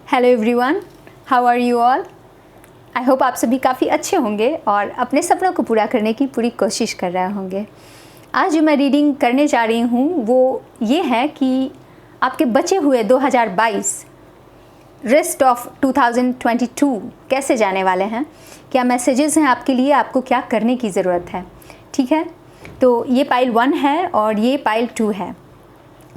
Hello everyone, how are you all. I hope आप सभी काफ़ी अच्छे होंगे और अपने सपनों को पूरा करने की पूरी कोशिश कर रहे होंगे। आज जो मैं रीडिंग करने जा रही हूँ वो ये है कि आपके बचे हुए 2022 रेस्ट ऑफ 2022 कैसे जाने वाले हैं, क्या मैसेजेस हैं आपके लिए, आपको क्या करने की ज़रूरत है। ठीक है, तो ये पाइल 1 है और ये पाइल 2 है।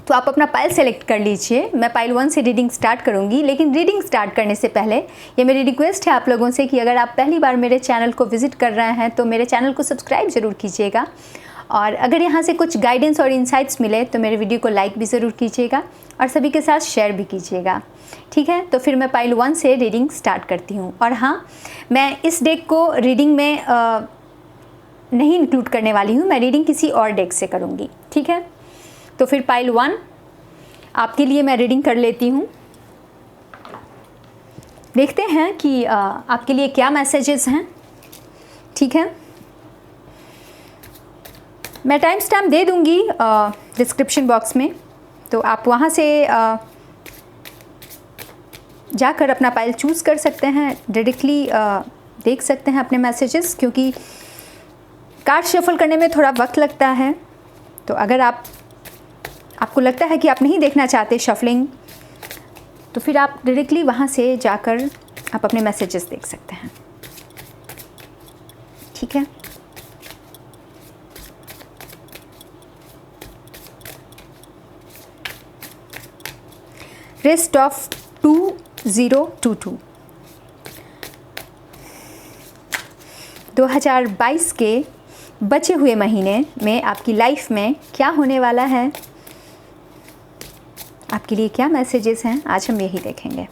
तो आप अपना पाइल सेलेक्ट कर लीजिए। मैं पाइल 1 से रीडिंग स्टार्ट करूंगी, लेकिन रीडिंग स्टार्ट करने से पहले ये मेरी रिक्वेस्ट है आप लोगों से कि अगर आप पहली बार मेरे चैनल को विज़िट कर रहे हैं तो मेरे चैनल को सब्सक्राइब ज़रूर कीजिएगा, और अगर यहाँ से कुछ गाइडेंस और इंसाइट्स मिले तो मेरे वीडियो को लाइक भी ज़रूर कीजिएगा और सभी के साथ शेयर भी कीजिएगा। ठीक है, तो फिर मैं पाइल 1 से रीडिंग स्टार्ट करती हूँ। और हाँ, मैं इस डेक को रीडिंग में नहीं इंक्लूड करने वाली हूँ, मैं रीडिंग किसी और डेक से करूँगी। ठीक है, तो फिर पाइल 1 आपके लिए मैं रीडिंग कर लेती हूँ। देखते हैं कि आपके लिए क्या मैसेजेस हैं। ठीक है, मैं टाइम स्टैम्प दे दूँगी डिस्क्रिप्शन बॉक्स में, तो आप वहाँ से जाकर अपना पाइल चूज़ कर सकते हैं, डायरेक्टली देख सकते हैं अपने मैसेजेस, क्योंकि कार्ड शफल करने में थोड़ा वक्त लगता है। तो अगर आपको लगता है कि आप नहीं देखना चाहते शफलिंग, तो फिर आप डायरेक्टली वहाँ से जाकर आप अपने मैसेजेस देख सकते हैं। ठीक है, रेस्ट ऑफ 2022 2022 के बचे हुए महीने में आपकी लाइफ में क्या होने वाला है, आपके लिए क्या मैसेजेस हैं, आज हम यही देखेंगे।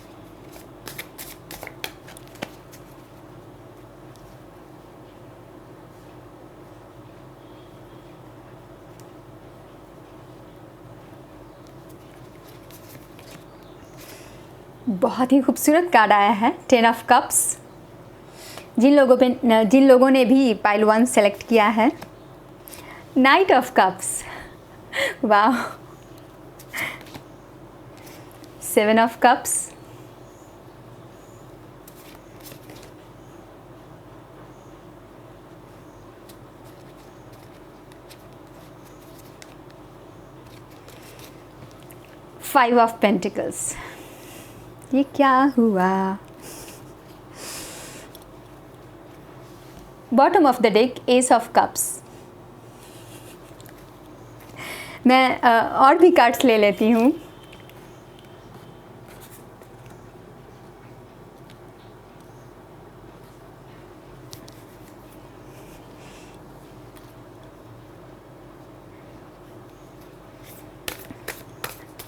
बहुत ही खूबसूरत कार्ड आया है, 10 ऑफ कप्स। जिन लोगों ने भी पाइल 1 सेलेक्ट किया है, नाइट ऑफ कप्स, वाह, 7 of cups, five of pentacles. ये क्या हुआ? Bottom of the deck, S of cups. मैं और भी कार्ड्स ले लेती हूँ।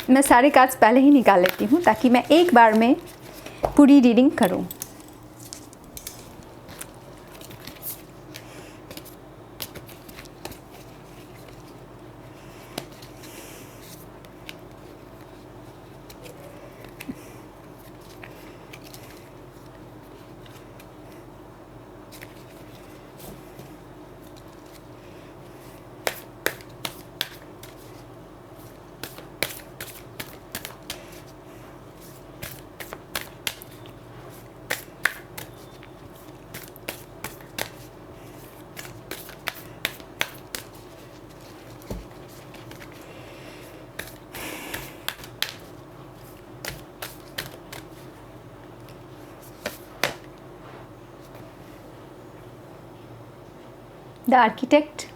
मैं सारे कार्ड्स पहले ही निकाल लेती हूँ ताकि मैं एक बार में पूरी रीडिंग करूँ। The Architect,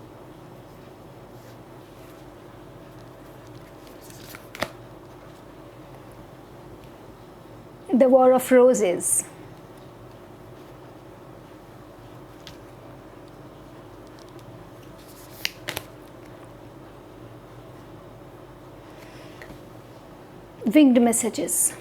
The War of Roses, Winged Messages,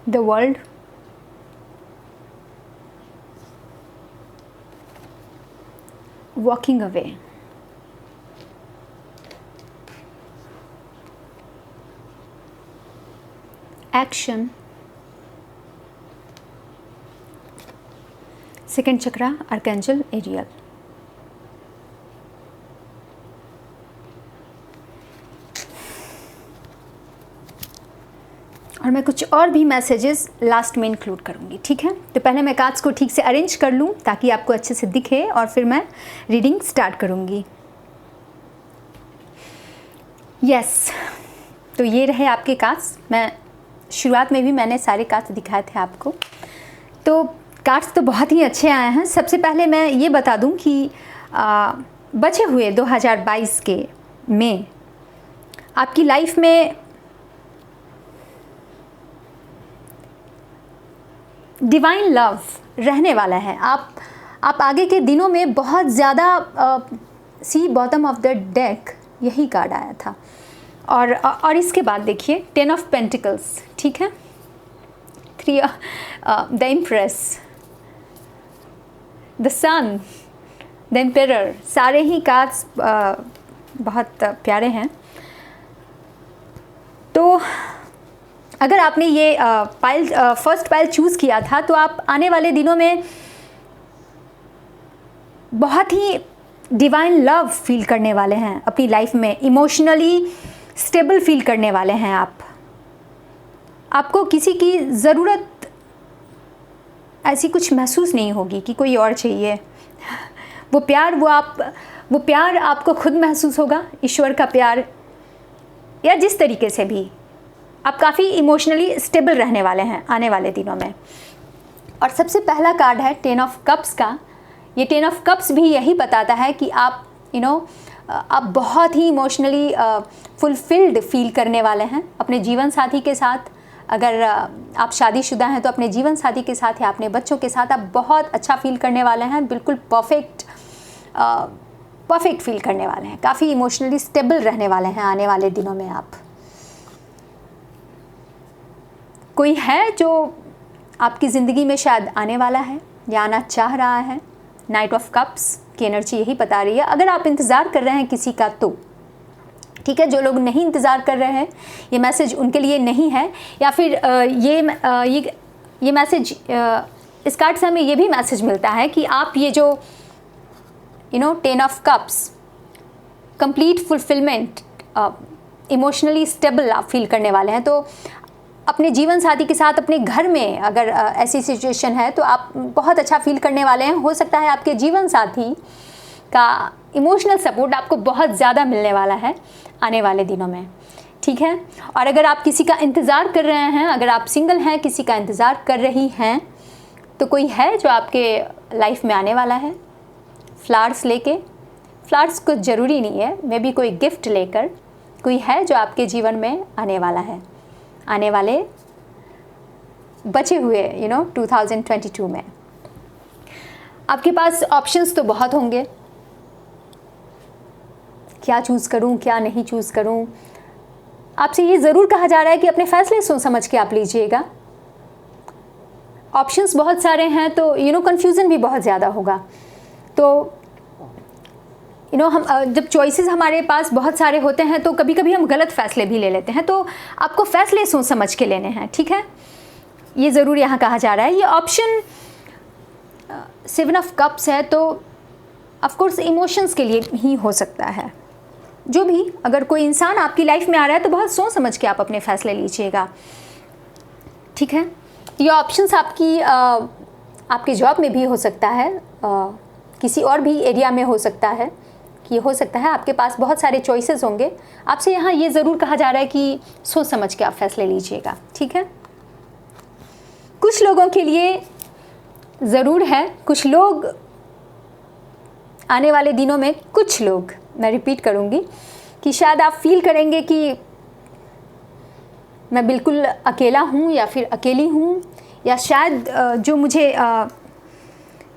the world, walking away, action, second chakra, Archangel Ariel. और मैं कुछ और भी मैसेजेस लास्ट में इंक्लूड करूँगी, ठीक है। तो पहले मैं कार्ड्स को ठीक से अरेंज कर लूँ ताकि आपको अच्छे से दिखे और फिर मैं रीडिंग स्टार्ट करूँगी। यस, तो ये रहे आपके कार्ड्स। मैं शुरुआत में भी मैंने सारे कार्ड्स दिखाए थे आपको। तो कार्ड्स तो बहुत ही अच्छे आए हैं। सबसे पहले मैं ये बता दूँ कि बचे हुए 2022 के में आपकी लाइफ में डिवाइन लव रहने वाला है। आप आगे के दिनों में बहुत ज़्यादा सी बॉटम ऑफ द डेक, यही कार्ड आया था। और इसके बाद देखिए 10 ऑफ पेंटिकल्स, ठीक है, 3 the empress, the sun, the emperor. सारे ही कार्ड्स बहुत प्यारे हैं। तो अगर आपने ये फर्स्ट पाइल चूज़ किया था तो आप आने वाले दिनों में बहुत ही डिवाइन लव फील करने वाले हैं अपनी लाइफ में। इमोशनली स्टेबल फील करने वाले हैं आपको किसी की ज़रूरत ऐसी कुछ महसूस नहीं होगी कि कोई और चाहिए। वो प्यार आपको खुद महसूस होगा, ईश्वर का प्यार, या जिस तरीके से भी आप काफ़ी इमोशनली स्टेबल रहने वाले हैं आने वाले दिनों में। और सबसे पहला कार्ड है 10 ऑफ कप्स का। ये 10 ऑफ कप्स भी यही बताता है कि आप आप बहुत ही इमोशनली फुलफिल्ड फील करने वाले हैं अपने जीवन साथी के साथ। अगर आप शादीशुदा हैं तो अपने जीवन साथी के साथ या अपने बच्चों के साथ आप बहुत अच्छा फील करने वाले हैं। बिल्कुल परफेक्ट फील करने वाले हैं। काफ़ी इमोशनली स्टेबल रहने वाले हैं आने वाले दिनों में आप। कोई है जो आपकी ज़िंदगी में शायद आने वाला है या आना चाह रहा है। नाइट ऑफ कप्स की एनर्जी यही बता रही है। अगर आप इंतज़ार कर रहे हैं किसी का तो ठीक है। जो लोग नहीं इंतज़ार कर रहे हैं ये मैसेज उनके लिए नहीं है। या फिर ये मैसेज, इस कार्ड से हमें ये भी मैसेज मिलता है कि आप ये जो 10 of cups, complete fulfilment, emotionally stable आप फील करने वाले हैं। तो अपने जीवन साथी के साथ अपने घर में अगर ऐसी सिचुएशन है तो आप बहुत अच्छा फील करने वाले हैं। हो सकता है आपके जीवन साथी का इमोशनल सपोर्ट आपको बहुत ज़्यादा मिलने वाला है आने वाले दिनों में, ठीक है। और अगर आप किसी का इंतज़ार कर रहे हैं, अगर आप सिंगल हैं, किसी का इंतज़ार कर रही हैं, तो कोई है जो आपके लाइफ में आने वाला है फ्लावर्स लेके। फ्लावर्स कुछ ज़रूरी नहीं है, मे बी कोई गिफ्ट लेकर कोई है जो आपके जीवन में आने वाला है आने वाले बचे हुए 2022 में। आपके पास ऑप्शंस तो बहुत होंगे, क्या चूज़ करूं, क्या नहीं चूज़ करूं। आपसे ये ज़रूर कहा जा रहा है कि अपने फैसले सोच समझ के आप लीजिएगा। ऑप्शंस बहुत सारे हैं तो कन्फ्यूज़न भी बहुत ज़्यादा होगा। तो हम जब चॉइसेस हमारे पास बहुत सारे होते हैं तो कभी कभी हम गलत फ़ैसले भी ले लेते हैं। तो आपको फ़ैसले सोच समझ के लेने हैं, ठीक है। ये ज़रूर यहाँ कहा जा रहा है। ये ऑप्शन 7 ऑफ कप्स है तो ऑफ कोर्स इमोशंस के लिए ही हो सकता है। जो भी, अगर कोई इंसान आपकी लाइफ में आ रहा है तो बहुत सोच समझ के आप अपने फ़ैसले लीजिएगा, ठीक है। ये ऑप्शंस आपके जॉब में भी हो सकता है, किसी और भी एरिया में हो सकता है। कि हो सकता है आपके पास बहुत सारे चॉइसेस होंगे। आपसे यहाँ ये ज़रूर कहा जा रहा है कि सोच समझ के आप फैसले लीजिएगा, ठीक है। कुछ लोगों के लिए ज़रूर है, कुछ लोग आने वाले दिनों में, कुछ लोग, मैं रिपीट करूँगी कि शायद आप फील करेंगे कि मैं बिल्कुल अकेला हूँ या फिर अकेली हूँ, या शायद जो मुझे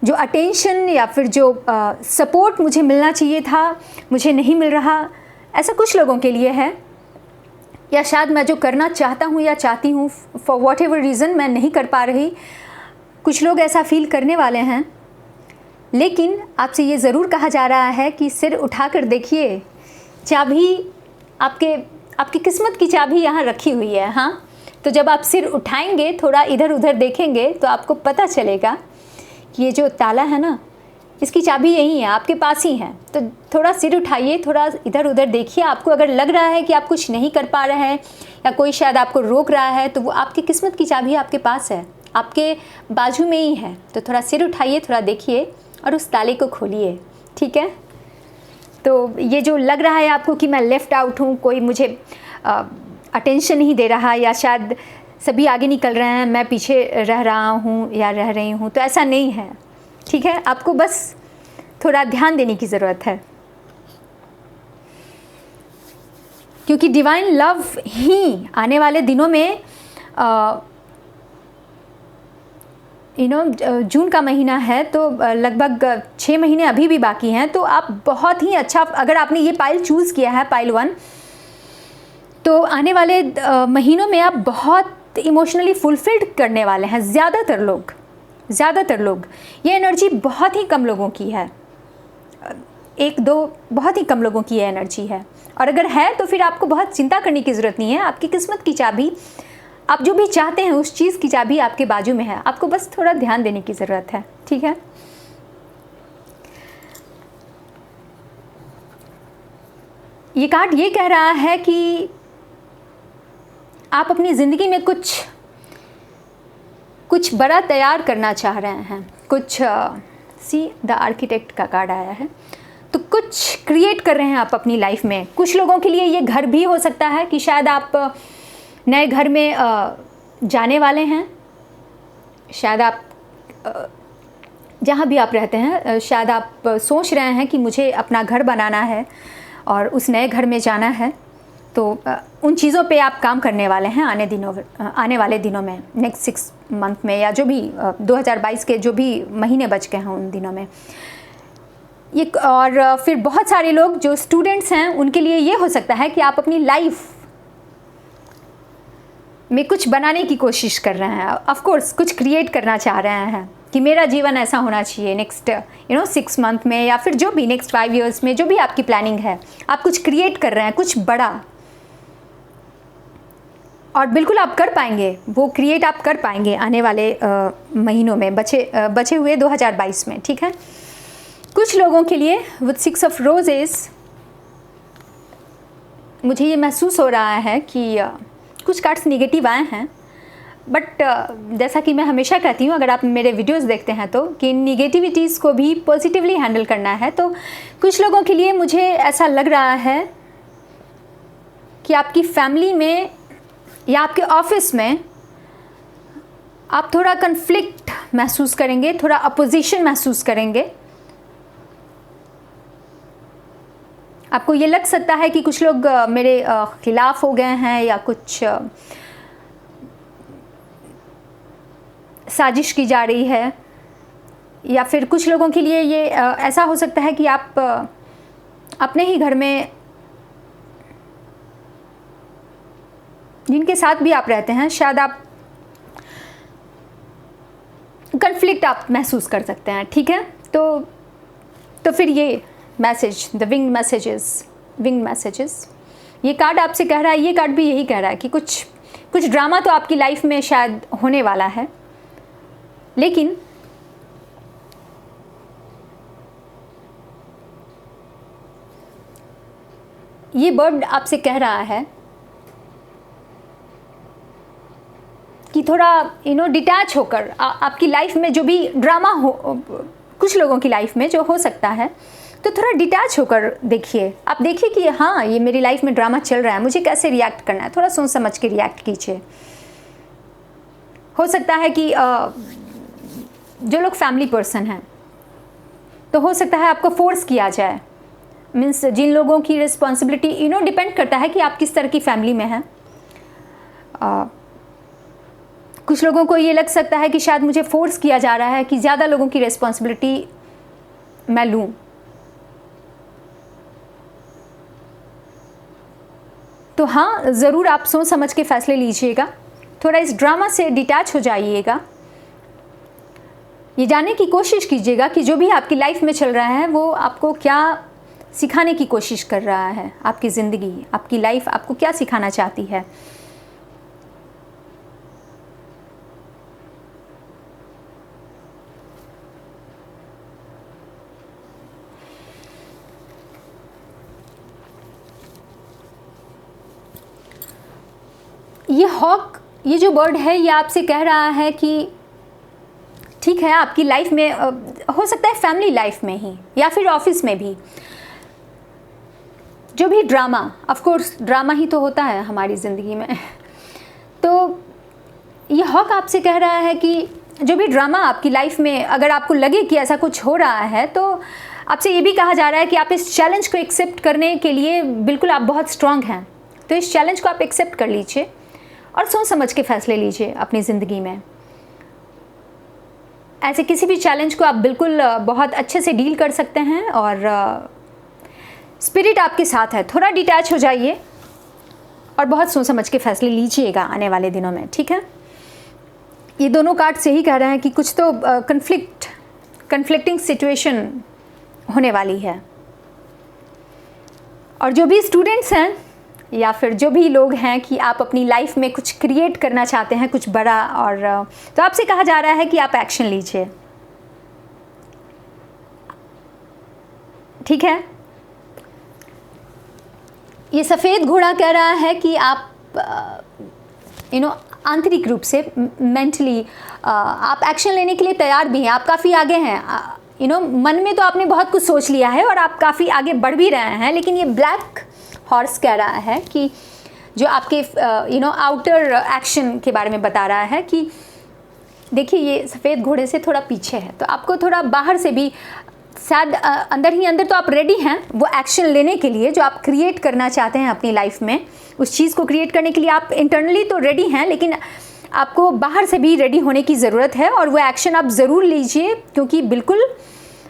जो अटेंशन या फिर जो सपोर्ट मुझे मिलना चाहिए था मुझे नहीं मिल रहा। ऐसा कुछ लोगों के लिए है। या शायद मैं जो करना चाहता हूँ या चाहती हूँ फॉर वॉट एवर रीज़न मैं नहीं कर पा रही। कुछ लोग ऐसा फील करने वाले हैं, लेकिन आपसे ये ज़रूर कहा जा रहा है कि सिर उठाकर देखिए, चाबी आपकी किस्मत की चाबी यहाँ रखी हुई है। हाँ, तो जब आप सिर उठाएंगे, थोड़ा इधर उधर देखेंगे, तो आपको पता चलेगा कि ये जो ताला है ना, इसकी चाबी यही है, आपके पास ही है। तो थोड़ा सिर उठाइए, थोड़ा इधर उधर देखिए। आपको अगर लग रहा है कि आप कुछ नहीं कर पा रहे हैं या कोई शायद आपको रोक रहा है, तो वो आपकी किस्मत की चाबी आपके पास है, आपके बाजू में ही है। तो थोड़ा सिर उठाइए, थोड़ा देखिए और उस ताले को खोलिए। ठीक है? तो ये जो लग रहा है आपको कि मैं लेफ़्ट आउट हूँ, कोई मुझे अटेंशन नहीं दे रहा, या शायद सभी आगे निकल रहे हैं, मैं पीछे रह रहा हूँ या रह रही हूँ, तो ऐसा नहीं है। ठीक है? आपको बस थोड़ा ध्यान देने की ज़रूरत है, क्योंकि डिवाइन लव ही आने वाले दिनों में जून का महीना है, तो लगभग 6 महीने अभी भी बाकी हैं। तो आप बहुत ही अच्छा, अगर आपने ये पाइल चूज़ किया है, पाइल 1, तो आने वाले महीनों में आप बहुत इमोशनली फुलफिल्ड करने वाले हैं। ज़्यादातर लोग ये एनर्जी बहुत ही कम लोगों की है, 1-2 बहुत ही कम लोगों की ये एनर्जी है। और अगर है तो फिर आपको बहुत चिंता करने की ज़रूरत नहीं है। आपकी किस्मत की चाबी, आप जो भी चाहते हैं उस चीज़ की चाबी आपके बाजू में है। आपको बस थोड़ा ध्यान देने की ज़रूरत है। ठीक है? ये कार्ड ये कह रहा है कि आप अपनी ज़िंदगी में कुछ बड़ा तैयार करना चाह रहे हैं। सी द आर्किटेक्ट का कार्ड आया है, तो कुछ क्रिएट कर रहे हैं आप अपनी लाइफ में। कुछ लोगों के लिए ये घर भी हो सकता है कि शायद आप नए घर में जाने वाले हैं। शायद आप जहाँ भी आप रहते हैं, शायद आप सोच रहे हैं कि मुझे अपना घर बनाना है और उस नए घर में जाना है। तो उन चीज़ों पे आप काम करने वाले हैं आने वाले दिनों में, नेक्स्ट 6 मंथ में, या जो भी 2022 के जो भी महीने बच गए हैं उन दिनों में। और फिर बहुत सारे लोग जो स्टूडेंट्स हैं, उनके लिए ये हो सकता है कि आप अपनी लाइफ में कुछ बनाने की कोशिश कर रहे हैं। ऑफ कोर्स कुछ क्रिएट करना चाह रहे हैं कि मेरा जीवन ऐसा होना चाहिए नेक्स्ट 6 मंथ में, या फिर जो भी नेक्स्ट 5 ईयर्स में, जो भी आपकी प्लानिंग है, आप कुछ क्रिएट कर रहे हैं, कुछ बड़ा। और बिल्कुल आप कर पाएंगे, वो क्रिएट आप कर पाएंगे आने वाले महीनों में, बचे हुए 2022 में। ठीक है? कुछ लोगों के लिए विद 6 ऑफ रोजेस मुझे ये महसूस हो रहा है कि कुछ कार्ड्स निगेटिव आए हैं, बट जैसा कि मैं हमेशा कहती हूँ, अगर आप मेरे वीडियोस देखते हैं तो, कि निगेटिविटीज़ को भी पॉजिटिवली हैंडल करना है। तो कुछ लोगों के लिए मुझे ऐसा लग रहा है कि आपकी फैमिली में या आपके ऑफिस में आप थोड़ा कन्फ्लिक्ट महसूस करेंगे, थोड़ा अपोजिशन महसूस करेंगे। आपको ये लग सकता है कि कुछ लोग मेरे खिलाफ हो गए हैं, या कुछ साजिश की जा रही है, या फिर कुछ लोगों के लिए ये ऐसा हो सकता है कि आप अपने ही घर में, जिनके साथ भी आप रहते हैं, शायद आप कन्फ्लिक्ट आप महसूस कर सकते हैं। ठीक है? तो फिर ये मैसेज, द विंग्ड मैसेजेस, ये कार्ड आपसे कह रहा है, ये कार्ड भी यही कह रहा है कि कुछ ड्रामा तो आपकी लाइफ में शायद होने वाला है, लेकिन ये बर्ड आपसे कह रहा है कि थोड़ा डिटैच होकर आपकी लाइफ में जो भी ड्रामा हो, कुछ लोगों की लाइफ में जो हो सकता है, तो थोड़ा डिटैच होकर देखिए। आप देखिए कि हाँ, ये मेरी लाइफ में ड्रामा चल रहा है, मुझे कैसे रिएक्ट करना है, थोड़ा सोच समझ के रिएक्ट कीजिए। हो सकता है कि जो लोग फैमिली पर्सन हैं, तो हो सकता है आपको फोर्स किया जाए, मीन्स जिन लोगों की रिस्पॉन्सिबिलिटी डिपेंड करता है कि आप किस तरह की फैमिली में हैं। कुछ लोगों को ये लग सकता है कि शायद मुझे फोर्स किया जा रहा है कि ज़्यादा लोगों की रिस्पॉन्सिबिलिटी मैं लूँ। तो हाँ, ज़रूर आप सोच समझ के फ़ैसले लीजिएगा। थोड़ा इस ड्रामा से डिटैच हो जाइएगा। ये जानने की कोशिश कीजिएगा कि जो भी आपकी लाइफ में चल रहा है वो आपको क्या सिखाने की कोशिश कर रहा है। आपकी ज़िंदगी, आपकी लाइफ आपको क्या सिखाना चाहती है। ये हॉक, ये जो बर्ड है, ये आपसे कह रहा है कि ठीक है, आपकी लाइफ में हो सकता है फैमिली लाइफ में ही या फिर ऑफिस में भी जो भी ड्रामा, ऑफ कोर्स ड्रामा ही तो होता है हमारी ज़िंदगी में। तो ये हॉक आपसे कह रहा है कि जो भी ड्रामा आपकी लाइफ में अगर आपको लगे कि ऐसा कुछ हो रहा है, तो आपसे ये भी कहा जा रहा है कि आप इस चैलेंज को एक्सेप्ट करने के लिए बिल्कुल आप बहुत स्ट्रांग हैं। तो इस चैलेंज को आप एक्सेप्ट कर लीजिए और सोच समझ के फ़ैसले लीजिए अपनी ज़िंदगी में। ऐसे किसी भी चैलेंज को आप बिल्कुल बहुत अच्छे से डील कर सकते हैं और स्पिरिट आपके साथ है। थोड़ा डिटैच हो जाइए और बहुत सोच समझ के फ़ैसले लीजिएगा आने वाले दिनों में, ठीक है। ये दोनों कार्ड से ही कह रहे हैं कि कुछ तो कन्फ्लिक्टिंग सिचुएशन होने वाली है। और जो भी स्टूडेंट्स हैं या फिर जो भी लोग हैं कि आप अपनी लाइफ में कुछ क्रिएट करना चाहते हैं, कुछ बड़ा, और तो आपसे कहा जा रहा है कि आप एक्शन लीजिए, ठीक है। ये सफ़ेद घोड़ा कह रहा है कि आप आंतरिक रूप से मेंटली आप एक्शन लेने के लिए तैयार भी हैं। आप काफ़ी आगे हैं। मन में तो आपने बहुत कुछ सोच लिया है और आप काफ़ी आगे बढ़ भी रहे हैं, लेकिन ये ब्लैक हॉर्स कह रहा है कि जो आपके आउटर एक्शन के बारे में बता रहा है कि देखिए, ये सफ़ेद घोड़े से थोड़ा पीछे है, तो आपको थोड़ा बाहर से भी शायद अंदर ही अंदर तो आप रेडी हैं वो एक्शन लेने के लिए जो आप क्रिएट करना चाहते हैं अपनी लाइफ में। उस चीज़ को क्रिएट करने के लिए आप इंटरनली तो रेडी हैं, लेकिन आपको बाहर से भी रेडी होने की ज़रूरत है और वो एक्शन आप ज़रूर लीजिए, क्योंकि बिल्कुल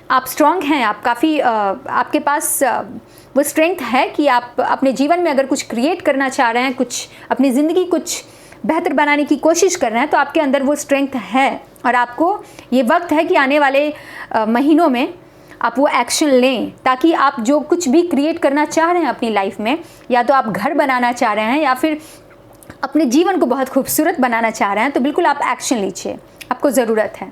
आप स्ट्रांग हैं। आप काफ़ी आपके पास वो स्ट्रेंथ है कि आप अपने जीवन में अगर कुछ क्रिएट करना चाह रहे हैं, कुछ अपनी ज़िंदगी कुछ बेहतर बनाने की कोशिश कर रहे हैं, तो आपके अंदर वो स्ट्रेंथ है और आपको ये वक्त है कि आने वाले महीनों में आप वो एक्शन लें, ताकि आप जो कुछ भी क्रिएट करना चाह रहे हैं अपनी लाइफ में, या तो आप घर बनाना चाह रहे हैं या फिर अपने जीवन को बहुत खूबसूरत बनाना चाह रहे हैं, तो बिल्कुल आप एक्शन लीजिए, आपको ज़रूरत है।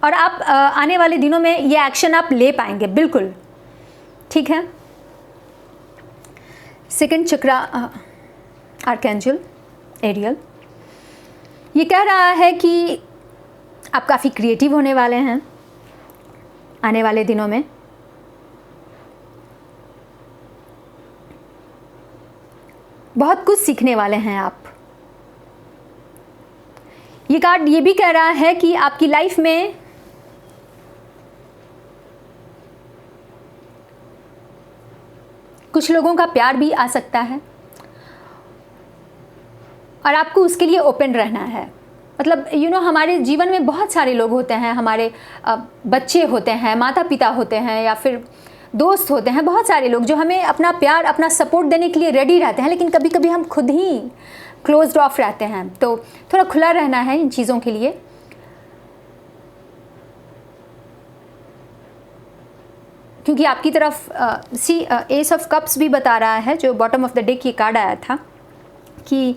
और आप आने वाले दिनों में ये एक्शन आप ले पाएंगे, बिल्कुल, ठीक है। सेकंड चक्रा आर्कएंजल एरियल, ये कह रहा है कि आप काफ़ी क्रिएटिव होने वाले हैं आने वाले दिनों में। बहुत कुछ सीखने वाले हैं आप। ये कार्ड ये भी कह रहा है कि आपकी लाइफ में कुछ लोगों का प्यार भी आ सकता है और आपको उसके लिए ओपन रहना है। मतलब हमारे जीवन में बहुत सारे लोग होते हैं, हमारे बच्चे होते हैं, माता पिता होते हैं या फिर दोस्त होते हैं, बहुत सारे लोग जो हमें अपना प्यार, अपना सपोर्ट देने के लिए रेडी रहते हैं, लेकिन कभी कभी हम खुद ही क्लोज्ड ऑफ रहते हैं। तो थोड़ा खुला रहना है इन चीज़ों के लिए। क्योंकि आपकी तरफ एस ऑफ कप्स भी बता रहा है, जो बॉटम ऑफ द डेक ये कार्ड आया था, कि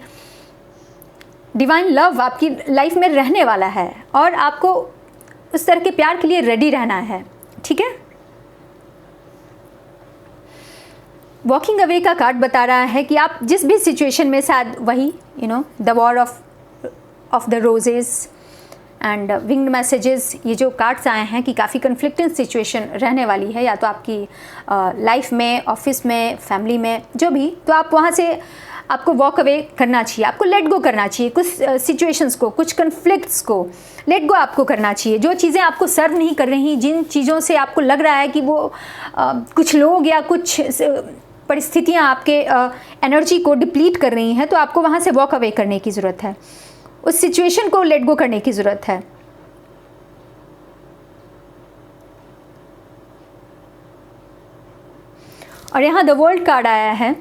डिवाइन लव आपकी लाइफ में रहने वाला है और आपको उस तरह के प्यार के लिए रेडी रहना है, ठीक है। वॉकिंग अवे का कार्ड बता रहा है कि आप जिस भी सिचुएशन में, शायद वही the war of the roses and winged messages, ये जो कार्ड्स आए हैं कि काफ़ी कन्फ्लिक्टिंग सिचुएशन रहने वाली है, या तो आपकी लाइफ में, ऑफिस में, फैमिली में, जो भी, तो आप वहाँ से आपको वॉक अवे करना चाहिए, आपको लेट गो करना चाहिए कुछ सिचुएशंस को, कुछ कन्फ्लिक्ट्स को लेट गो आपको करना चाहिए। जो चीज़ें आपको सर्व नहीं कर रही, जिन चीज़ों से आपको लग रहा है कि वो कुछ लोग या कुछ परिस्थितियाँ आपके एनर्जी को डिप्लीट कर रही हैं, तो आपको वहाँ से वॉक अवे करने की ज़रूरत है, उस सिचुएशन को लेट गो करने की ज़रूरत है। और यहाँ द वर्ल्ड कार्ड आया है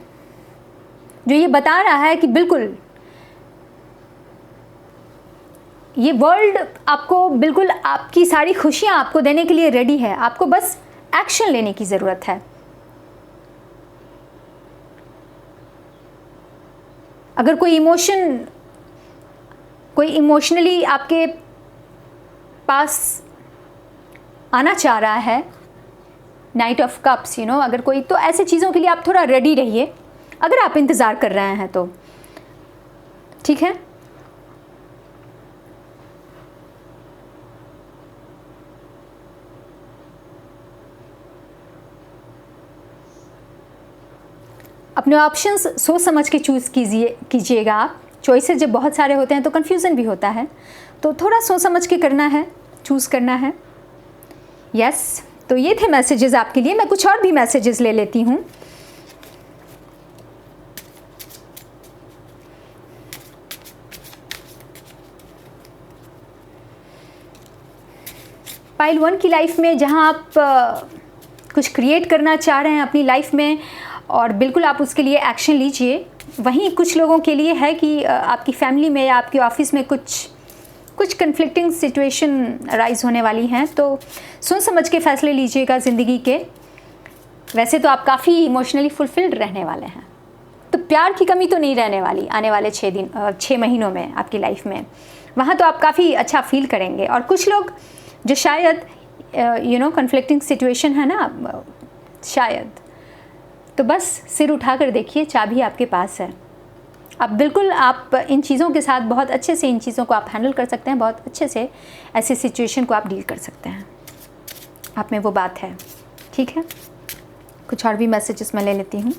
जो ये बता रहा है कि बिल्कुल ये वर्ल्ड आपको बिल्कुल आपकी सारी खुशियाँ आपको देने के लिए रेडी है, आपको बस एक्शन लेने की ज़रूरत है। अगर कोई इमोशनली आपके पास आना चाह रहा है, नाइट ऑफ कप्स अगर कोई, तो ऐसे चीज़ों के लिए आप थोड़ा रेडी रहिए अगर आप इंतज़ार कर रहे हैं तो, ठीक है। अपने ऑप्शंस सोच समझ के चूज़ कीजिएगा आप। चॉइसेस जब बहुत सारे होते हैं तो कन्फ्यूज़न भी होता है, तो थोड़ा सोच समझ के करना है, चूज़ करना है। यस, तो ये थे मैसेजेस आपके लिए। मैं कुछ और भी मैसेजेस ले लेती हूँ। पाइल 1 की लाइफ में जहाँ आप कुछ क्रिएट करना चाह रहे हैं अपनी लाइफ में और बिल्कुल आप उसके लिए एक्शन लीजिए। वहीं कुछ लोगों के लिए है कि आपकी फैमिली में या आपके ऑफिस में कुछ कन्फ्लिक्टिंग सिचुएशन राइज होने वाली हैं, तो सोच समझ के फैसले लीजिएगा ज़िंदगी के। वैसे तो आप काफ़ी इमोशनली फुलफिल्ड रहने वाले हैं, तो प्यार की कमी तो नहीं रहने वाली आने वाले 6 महीनों में आपकी लाइफ में। वहाँ तो आप काफ़ी अच्छा फील करेंगे। और कुछ लोग जो शायद कन्फ्लिक्टिंग सिचुएशन है ना, शायद, तो बस सिर उठा कर देखिए, चाबी आपके पास है। अब बिल्कुल आप इन चीज़ों के साथ बहुत अच्छे से इन चीज़ों को आप हैंडल कर सकते हैं, बहुत अच्छे से ऐसे सिचुएशन को आप डील कर सकते हैं। आप में वो बात है, ठीक है। कुछ और भी मैसेजेस मैं ले लेती हूँ।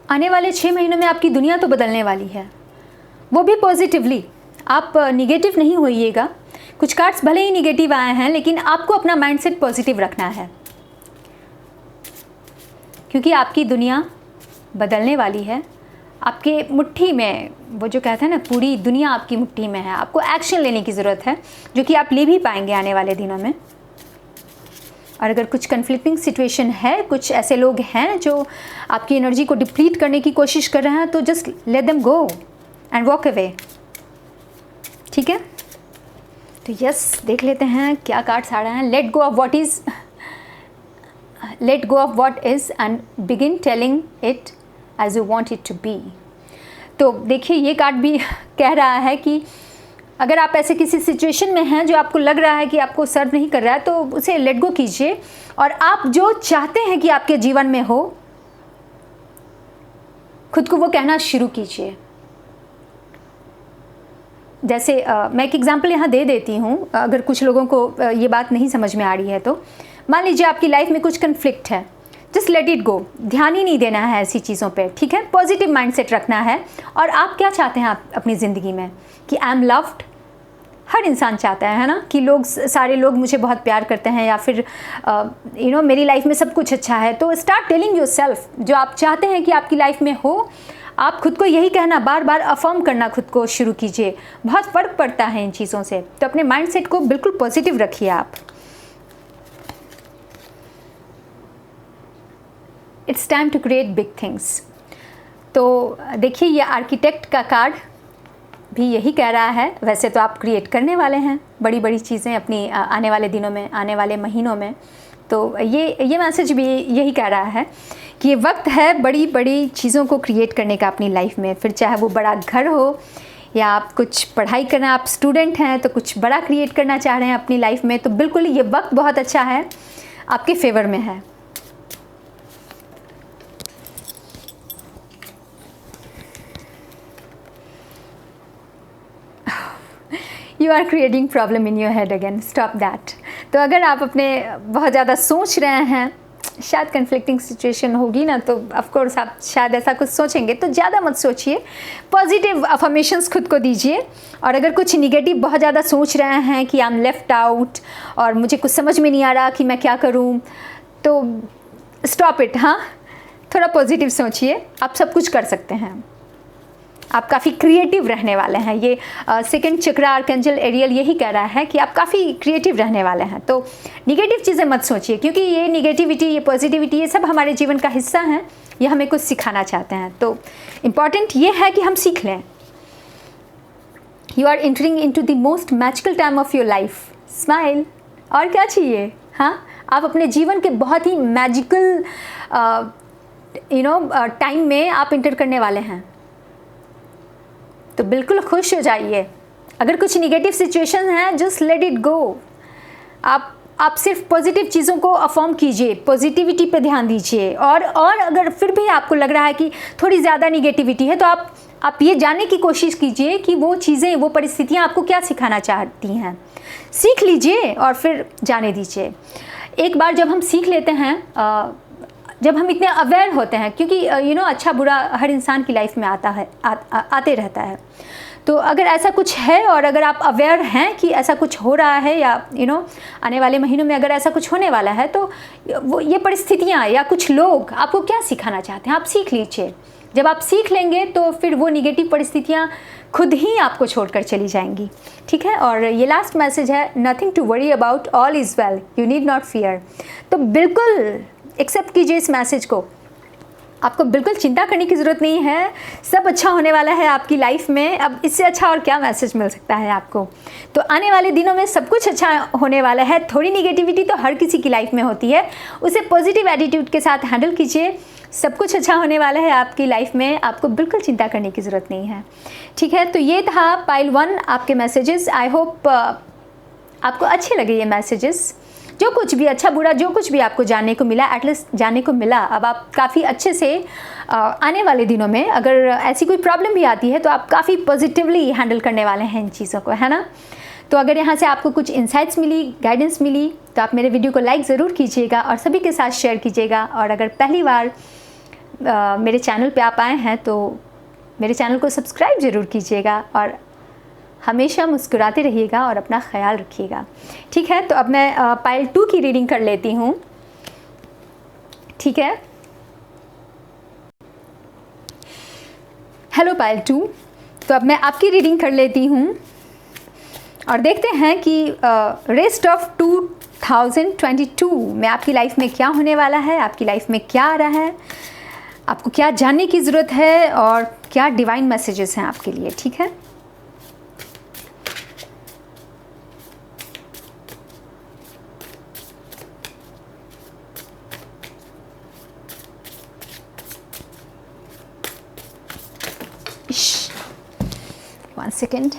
आने वाले 6 महीनों में आपकी दुनिया तो बदलने वाली है, वो भी पॉजिटिवली। आप निगेटिव नहीं होइएगा। कुछ कार्ड्स भले ही निगेटिव आए हैं, लेकिन आपको अपना माइंडसेट पॉजिटिव रखना है, क्योंकि आपकी दुनिया बदलने वाली है। आपके मुट्ठी में, वो जो कहते हैं ना, पूरी दुनिया आपकी मुट्ठी में है। आपको एक्शन लेने की ज़रूरत है, जो कि आप ले भी पाएंगे आने वाले दिनों में। और अगर कुछ कन्फ्लिक्टिंग सिचुएशन है, कुछ ऐसे लोग हैं जो आपकी एनर्जी को डिप्लीट करने की कोशिश कर रहे हैं, तो just let them go and walk away, ठीक है। तो यस, देख लेते हैं क्या कार्ड्स आ रहे हैं। Let go of what is and begin telling it as you want it to be. तो देखिए, ये कार्ड भी कह रहा है कि अगर आप ऐसे किसी सिचुएशन में हैं जो आपको लग रहा है कि आपको सर्व नहीं कर रहा है, तो उसे लेट गो कीजिए और आप जो चाहते हैं कि आपके जीवन में हो, खुद को वो कहना शुरू कीजिए। जैसे मैं एक एग्जांपल यहाँ दे देती हूँ, अगर कुछ लोगों को ये बात नहीं समझ में आ रही है तो। मान लीजिए आपकी लाइफ में कुछ कन्फ्लिक्ट है, जस्ट लेट इट गो, ध्यान ही नहीं देना है ऐसी चीज़ों पे, ठीक है। पॉजिटिव माइंडसेट रखना है। और आप क्या चाहते हैं आप अपनी ज़िंदगी में, कि आई एम लव्ड। हर इंसान चाहता है ना, कि सारे लोग मुझे बहुत प्यार करते हैं, या फिर मेरी लाइफ में सब कुछ अच्छा है। तो स्टार्ट टेलिंग योरसेल्फ जो आप चाहते हैं कि आपकी लाइफ में हो। आप खुद को यही कहना, बार बार अफर्म करना खुद को शुरू कीजिए। बहुत फ़र्क पड़ता है इन चीज़ों से। तो अपने माइंडसेट को बिल्कुल पॉजिटिव रखिए आप। It's time to create big things. तो देखिए, ये आर्किटेक्ट का कार्ड भी यही कह रहा है। वैसे तो आप क्रिएट करने वाले हैं बड़ी बड़ी चीज़ें अपनी आने वाले दिनों में, आने वाले महीनों में। तो ये मैसेज भी यही कह रहा है कि ये वक्त है बड़ी बड़ी चीज़ों को क्रिएट करने का अपनी लाइफ में। फिर चाहे वो बड़ा घर हो, या आप कुछ पढ़ाई करना, आप स्टूडेंट हैं तो कुछ बड़ा क्रिएट करना चाह रहे हैं अपनी लाइफ में, तो बिल्कुल ये वक्त बहुत अच्छा है, आपके फेवर में है। You are creating problem in your head again, stop that. तो अगर आप अपने बहुत ज़्यादा सोच रहे हैं, शायद कन्फ्लिक्टिंग सिचुएशन होगी ना, तो ऑफकोर्स आप शायद ऐसा कुछ सोचेंगे, तो ज़्यादा मत सोचिए। पॉजिटिव अफर्मेशंस खुद को दीजिए। और अगर कुछ निगेटिव बहुत ज़्यादा सोच रहे हैं कि आई एम लेफ्ट आउट और मुझे कुछ समझ में नहीं आ रहा कि मैं क्या करूँ, तो स्टॉप इट। हाँ, थोड़ा पॉजिटिव सोचिए, आप सब कुछ कर सकते हैं। आप काफ़ी क्रिएटिव रहने वाले हैं। ये सेकंड चक्र आर्कएंजल एरियल यही कह रहा है कि आप काफ़ी क्रिएटिव रहने वाले हैं। तो निगेटिव चीज़ें मत सोचिए, क्योंकि ये निगेटिविटी, ये पॉजिटिविटी, ये सब हमारे जीवन का हिस्सा है, ये हमें कुछ सिखाना चाहते हैं। तो इम्पॉर्टेंट ये है कि हम सीख लें। You are entering into the most magical time of your life, smile. और क्या चाहिए? हाँ, आप अपने जीवन के बहुत ही मैजिकल टाइम में आप इंटर करने वाले हैं। तो बिल्कुल खुश हो जाइए। अगर कुछ निगेटिव सिचुएशन है, जस्ट लेट इट गो। आप सिर्फ पॉजिटिव चीज़ों को अफर्म कीजिए, पॉजिटिविटी पे ध्यान दीजिए। और अगर फिर भी आपको लग रहा है कि थोड़ी ज़्यादा निगेटिविटी है, तो आप ये जानने की कोशिश कीजिए कि वो चीज़ें, वो परिस्थितियाँ आपको क्या सिखाना चाहती हैं। सीख लीजिए और फिर जाने दीजिए। एक बार जब हम सीख लेते हैं, जब हम इतने अवेयर होते हैं, क्योंकि अच्छा बुरा हर इंसान की लाइफ में आता है, आते रहता है। तो अगर ऐसा कुछ है और अगर आप अवेयर हैं कि ऐसा कुछ हो रहा है, या आने वाले महीनों में अगर ऐसा कुछ होने वाला है, तो वो ये परिस्थितियाँ या कुछ लोग आपको क्या सिखाना चाहते हैं, आप सीख लीजिए। जब आप सीख लेंगे तो फिर वो निगेटिव परिस्थितियाँ खुद ही आपको छोड़कर चली जाएंगी। ठीक है। और ये लास्ट मैसेज है, nothing to worry about, all is well, you need not fear. तो बिल्कुल एक्सेप्ट कीजिए इस मैसेज को। आपको बिल्कुल चिंता करने की ज़रूरत नहीं है, सब अच्छा होने वाला है आपकी लाइफ में। अब इससे अच्छा और क्या मैसेज मिल सकता है आपको। तो आने वाले दिनों में सब कुछ अच्छा होने वाला है। थोड़ी निगेटिविटी तो हर किसी की लाइफ में होती है, उसे पॉजिटिव एटीट्यूड के साथ हैंडल कीजिए। सब कुछ अच्छा होने वाला है आपकी लाइफ में, आपको बिल्कुल चिंता करने की ज़रूरत नहीं है। ठीक है। तो ये था पाइल 1 आपके मैसेजेस। आई होप आपको अच्छे लगे ये मैसेजेस। जो कुछ भी अच्छा बुरा जो कुछ भी आपको जानने को मिला, एटलीस्ट जानने को मिला। अब आप काफ़ी अच्छे से आने वाले दिनों में अगर ऐसी कोई प्रॉब्लम भी आती है, तो आप काफ़ी पॉजिटिवली हैंडल करने वाले हैं इन चीज़ों को, है ना। तो अगर यहाँ से आपको कुछ इंसाइट्स मिली, गाइडेंस मिली, तो आप मेरे वीडियो को लाइक ज़रूर कीजिएगा और सभी के साथ शेयर कीजिएगा। और अगर पहली बार मेरे चैनल पे आप आए हैं, तो मेरे चैनल को सब्सक्राइब ज़रूर कीजिएगा और हमेशा मुस्कुराते रहिएगा और अपना ख्याल रखिएगा। ठीक है। तो अब मैं पाइल 2 की रीडिंग कर लेती हूँ। ठीक है। Hello pile 2। तो अब मैं आपकी रीडिंग कर लेती हूँ और देखते हैं कि रेस्ट ऑफ 2022 में आपकी लाइफ में क्या होने वाला है, आपकी लाइफ में क्या आ रहा है, आपको क्या जानने की ज़रूरत है और क्या डिवाइन मैसेजेस हैं आपके लिए। ठीक है। One second.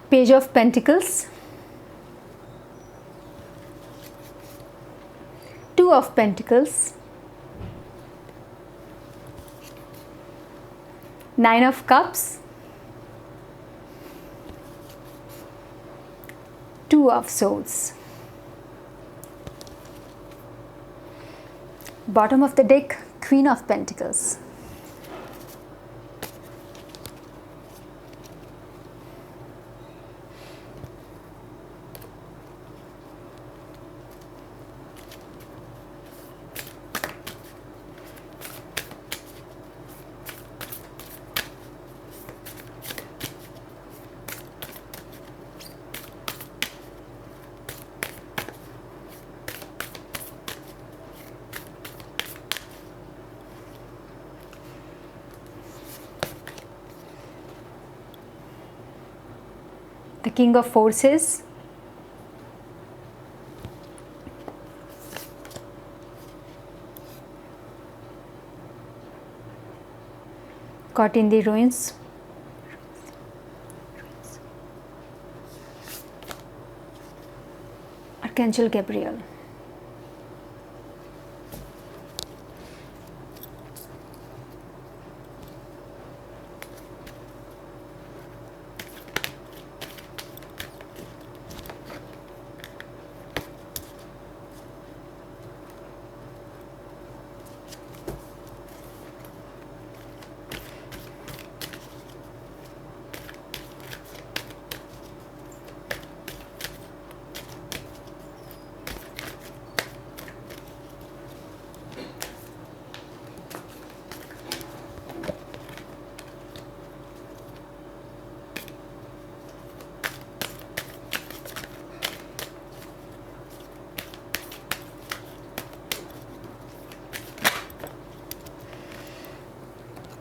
Page of Pentacles, 2 of Pentacles, 9 of Cups, 2 of Swords. Bottom of the deck, Queen of Pentacles. The King of Forces, Caught in the ruins. Archangel Gabriel.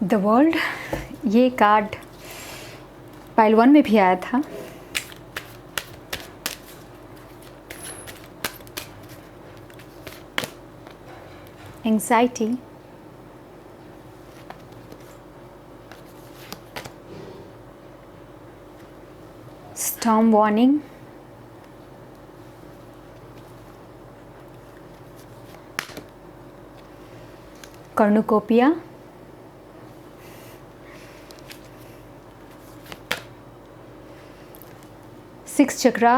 The world, ये card pile 1 में भी आया था। Anxiety, storm warning, cornucopia, six chakra,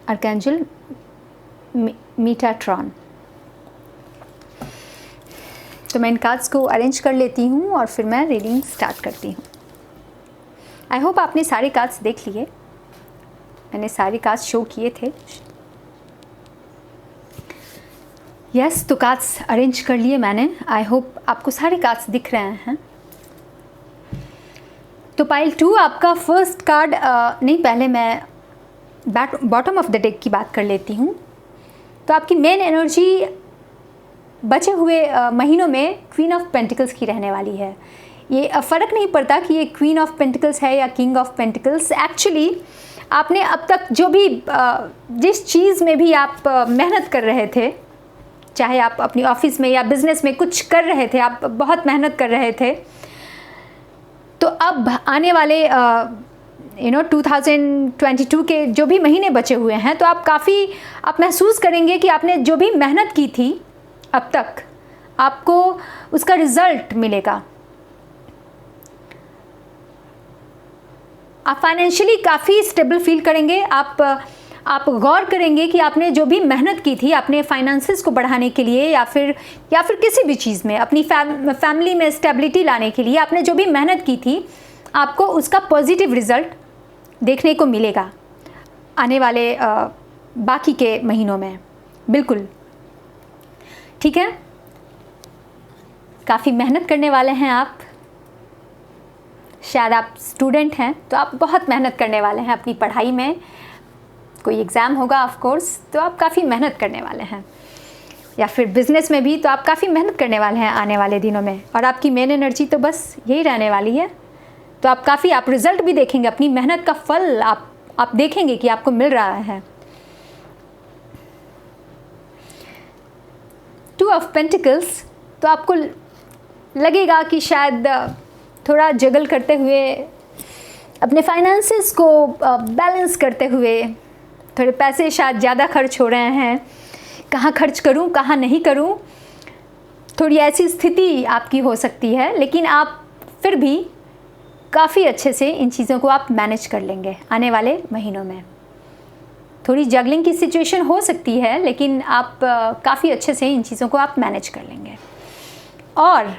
archangel Metatron. तो मैं इन cards को arrange कर लेती हूँ और फिर मैं रीडिंग स्टार्ट करती हूँ। आई होप आपने सारे कार्ड्स देख लिए, मैंने सारे कार्ड्स शो किए थे। यस, तो कार्ड्स अरेंज कर लिए मैंने। आई होप आपको सारे कार्ड्स दिख रहे हैं। तो पाइल 2 आपका फर्स्ट कार्ड, नहीं, पहले मैं बॉटम ऑफ द डेक की बात कर लेती हूँ। तो आपकी मेन एनर्जी बचे हुए महीनों में क्वीन ऑफ पेंटिकल्स की रहने वाली है। ये फ़र्क नहीं पड़ता कि ये क्वीन ऑफ पेंटिकल्स है या किंग ऑफ पेंटिकल्स। एक्चुअली आपने अब तक जो भी जिस चीज़ में भी आप मेहनत कर रहे थे, चाहे आप अपनी ऑफिस में या बिज़नेस में कुछ कर रहे थे, आप बहुत मेहनत कर रहे थे, तो अब आने वाले 2022 के जो भी महीने बचे हुए हैं, तो आप महसूस करेंगे कि आपने जो भी मेहनत की थी अब तक, आपको उसका रिज़ल्ट मिलेगा। आप फाइनेंशियली काफ़ी स्टेबल फील करेंगे। आप गौर करेंगे कि आपने जो भी मेहनत की थी अपने फाइनेंसेस को बढ़ाने के लिए या फिर किसी भी चीज़ में अपनी फैमिली में स्टेबिलिटी लाने के लिए आपने जो भी मेहनत की थी, आपको उसका पॉजिटिव रिज़ल्ट देखने को मिलेगा आने वाले बाकी के महीनों में। बिल्कुल ठीक है, काफ़ी मेहनत करने वाले हैं आप। शायद आप स्टूडेंट हैं तो आप बहुत मेहनत करने वाले हैं अपनी पढ़ाई में। कोई एग्ज़ाम होगा ऑफ कोर्स, तो आप काफ़ी मेहनत करने वाले हैं, या फिर बिज़नेस में भी तो आप काफ़ी मेहनत करने वाले हैं आने वाले दिनों में। और आपकी मेन एनर्जी तो बस यही रहने वाली है। तो आप रिज़ल्ट भी देखेंगे, अपनी मेहनत का फल आप देखेंगे कि आपको मिल रहा है। 2 ऑफ पेंटिकल्स, तो आपको लगेगा कि शायद थोड़ा जगल करते हुए, अपने फाइनेंसेस को बैलेंस करते हुए, थोड़े पैसे शायद ज़्यादा खर्च हो रहे हैं, कहाँ खर्च करूँ कहाँ नहीं करूँ, थोड़ी ऐसी स्थिति आपकी हो सकती है। लेकिन आप फिर भी काफ़ी अच्छे से इन चीज़ों को आप मैनेज कर लेंगे आने वाले महीनों में। थोड़ी जगलिंग की सिचुएशन हो सकती है, लेकिन आप काफ़ी अच्छे से इन चीज़ों को आप मैनेज कर लेंगे। और